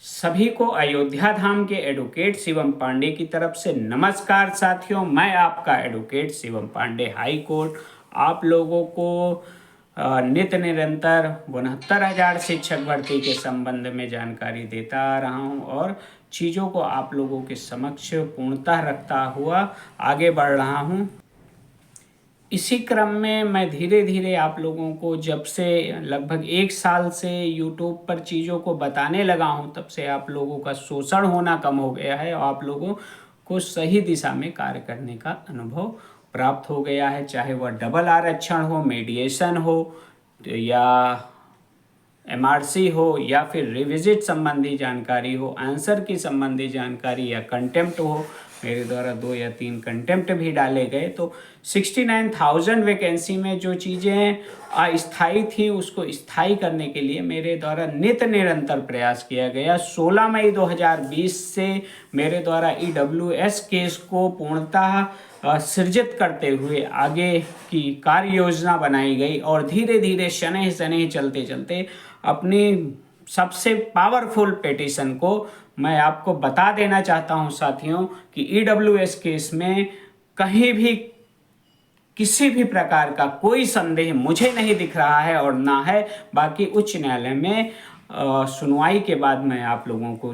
सभी को अयोध्या धाम के एडवोकेट शिवम पांडे की तरफ से नमस्कार साथियों। मैं आपका advocate Shivam Pandey high court आप लोगों को नित्य निरंतर 69,000 शिक्षक भर्ती के संबंध में जानकारी देता आ रहा हूं और चीज़ों को आप लोगों के समक्ष पूर्णतः रखता हुआ आगे बढ़ रहा हूं। इसी क्रम में मैं धीरे धीरे आप लोगों को जब से लगभग 1 साल से YouTube पर चीज़ों को बताने लगा हूं, तब से आप लोगों का शोषण होना कम हो गया है और आप लोगों को सही दिशा में कार्य करने का अनुभव प्राप्त हो गया है। चाहे वह डबल आरक्षण हो, मेडिएशन हो या MRC हो या फिर रिविजिट संबंधी जानकारी हो, आंसर की संबंधी जानकारी या कंटेम्प्ट हो। मेरे द्वारा 2 या 3 कंटेम्प्ट भी डाले गए। तो 69,000 वैकेंसी में जो चीज़ें अस्थायी थी उसको स्थायी करने के लिए मेरे द्वारा नित्य निरंतर प्रयास किया गया। 16 मई 2020 से मेरे द्वारा EWS केस को पूर्णतः सृजित करते हुए आगे की कार्य योजना बनाई गई और धीरे धीरे शनैः शनैः चलते चलते अपनी सबसे पावरफुल पिटीशन को मैं आपको बता देना चाहता हूं साथियों कि EWS केस में कहीं भी किसी भी प्रकार का कोई संदेह मुझे नहीं दिख रहा है और ना है। बाकी उच्च न्यायालय में सुनवाई के बाद मैं आप लोगों को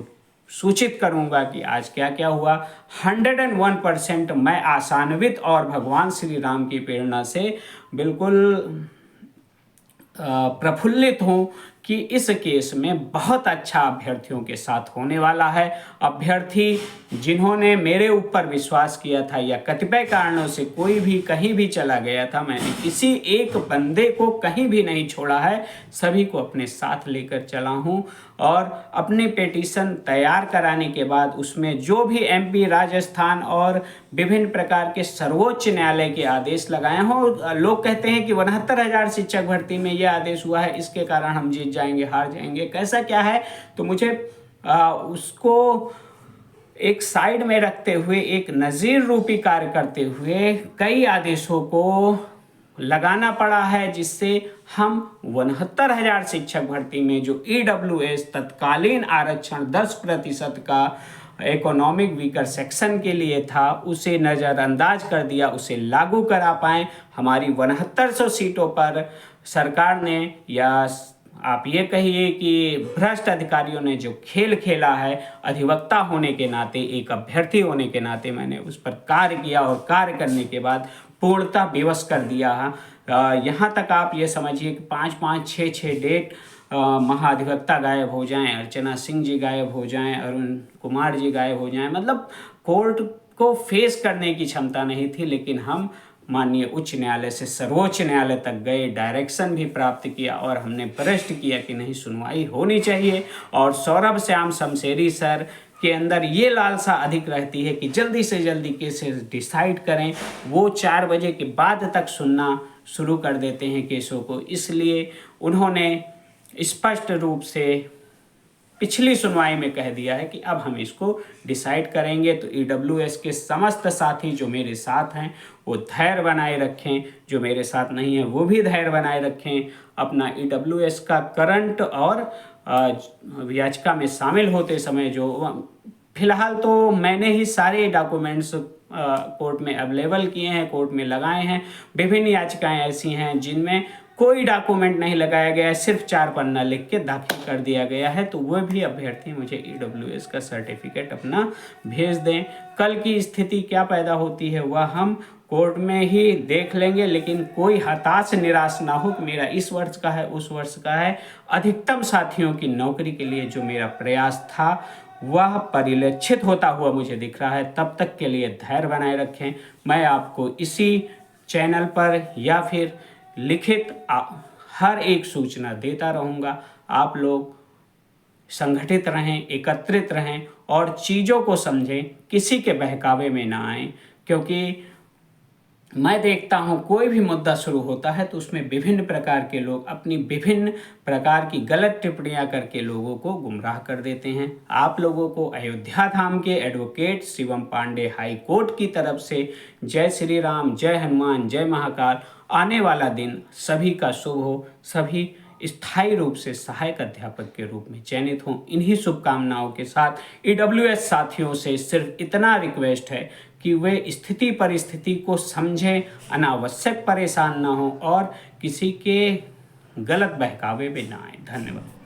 सूचित करूंगा कि आज क्या क्या हुआ। 101% मैं आशान्वित और भगवान श्री राम की प्रेरणा से बिल्कुल प्रफुल्लित हूं कि इस केस में बहुत अच्छा अभ्यर्थियों के साथ होने वाला है। अभ्यर्थी जिन्होंने मेरे ऊपर विश्वास किया था या कतिपय कारणों से कोई भी कहीं भी चला गया था, मैंने किसी एक बंदे को कहीं भी नहीं छोड़ा है, सभी को अपने साथ लेकर चला हूं और अपनी पिटीशन तैयार कराने के बाद उसमें जो भी MP, राजस्थान और विभिन्न प्रकार के सर्वोच्च न्यायालय के आदेश लगाए हों। लोग कहते हैं कि 69,000 शिक्षक भर्ती में यह आदेश हुआ है, इसके कारण हम जीत जाएंगे, हार जाएंगे, कैसा क्या है। तो मुझे उसको एक साइड में रखते हुए एक नज़ीर रूपी कार्य करते हुए कई आदेशों को लगाना पड़ा है, जिससे हम 69,000 शिक्षक भर्ती में जो EWS तत्कालीन आरक्षण 10% का इकोनॉमिक वीकर सेक्शन के लिए था उसे नज़रअंदाज कर दिया, उसे लागू करा पाएँ। हमारी 6900 सीटों पर सरकार ने या आप ये कहिए कि भ्रष्ट अधिकारियों ने जो खेल खेला है, अधिवक्ता होने के नाते, एक अभ्यर्थी होने के नाते मैंने उस पर कार्य किया और कार्य करने के बाद पूर्णतः विवश कर दिया है। यहाँ तक आप ये समझिए कि 5-5, 6-6 डेट महाधिवक्ता गायब हो जाएं, अर्चना सिंह जी गायब हो जाएं, अरुण कुमार जी गायब हो जाएं, मतलब कोर्ट को फेस करने की क्षमता नहीं थी। लेकिन हम माननीय उच्च न्यायालय से सर्वोच्च न्यायालय तक गए, डायरेक्शन भी प्राप्त किया और हमने प्रश्न किया कि नहीं, सुनवाई होनी चाहिए। और सौरभ श्याम शमशेरी सर के अंदर ये लालसा अधिक रहती है कि जल्दी से जल्दी केसेस डिसाइड करें। वो 4 बजे के बाद तक सुनना शुरू कर देते हैं केसों को, इसलिए उन्होंने स्पष्ट रूप से पिछली सुनवाई में कह दिया है कि अब हम इसको डिसाइड करेंगे। तो EWS के समस्त साथी जो मेरे साथ हैं वो धैर्य बनाए रखें, जो मेरे साथ नहीं है वो भी धैर्य बनाए रखें। अपना EWS का करंट और याचिका में शामिल होते समय जो फिलहाल तो मैंने ही सारे डॉक्यूमेंट्स कोर्ट में अवेलेबल किए हैं, कोर्ट में लगाए हैं। विभिन्न याचिकाएं ऐसी हैं जिनमें कोई डॉक्यूमेंट नहीं लगाया गया है, सिर्फ 4 पन्ना लिख के दाखिल कर दिया गया है। तो वह भी अभ्यर्थी मुझे EWS का सर्टिफिकेट अपना भेज दें। कल की स्थिति क्या पैदा होती है वह हम कोर्ट में ही देख लेंगे, लेकिन कोई हताश निराश ना हो। मेरा इस वर्ष का है, उस वर्ष का है, अधिकतम साथियों की नौकरी के लिए जो मेरा प्रयास था वह परिलक्षित होता हुआ मुझे दिख रहा है। तब तक के लिए धैर्य बनाए रखें। मैं आपको इसी चैनल पर या फिर लिखित हर एक सूचना देता रहूँगा। आप लोग संगठित रहें, एकत्रित रहें और चीज़ों को समझें, किसी के बहकावे में ना आएं। क्योंकि मैं देखता हूँ कोई भी मुद्दा शुरू होता है तो उसमें विभिन्न प्रकार के लोग अपनी विभिन्न प्रकार की गलत टिप्पणियाँ करके लोगों को गुमराह कर देते हैं। आप लोगों को अयोध्या धाम के advocate Shivam Pandey high court की तरफ से जय श्री राम, जय हनुमान, जय महाकाल। आने वाला दिन सभी का शुभ हो, सभी स्थायी रूप से सहायक अध्यापक के रूप में चयनित हों। इन्हीं शुभकामनाओं के साथ EWS साथियों से सिर्फ इतना रिक्वेस्ट है कि वे स्थिति परिस्थिति को समझें, अनावश्यक परेशान ना हो और किसी के गलत बहकावे में ना आए। धन्यवाद।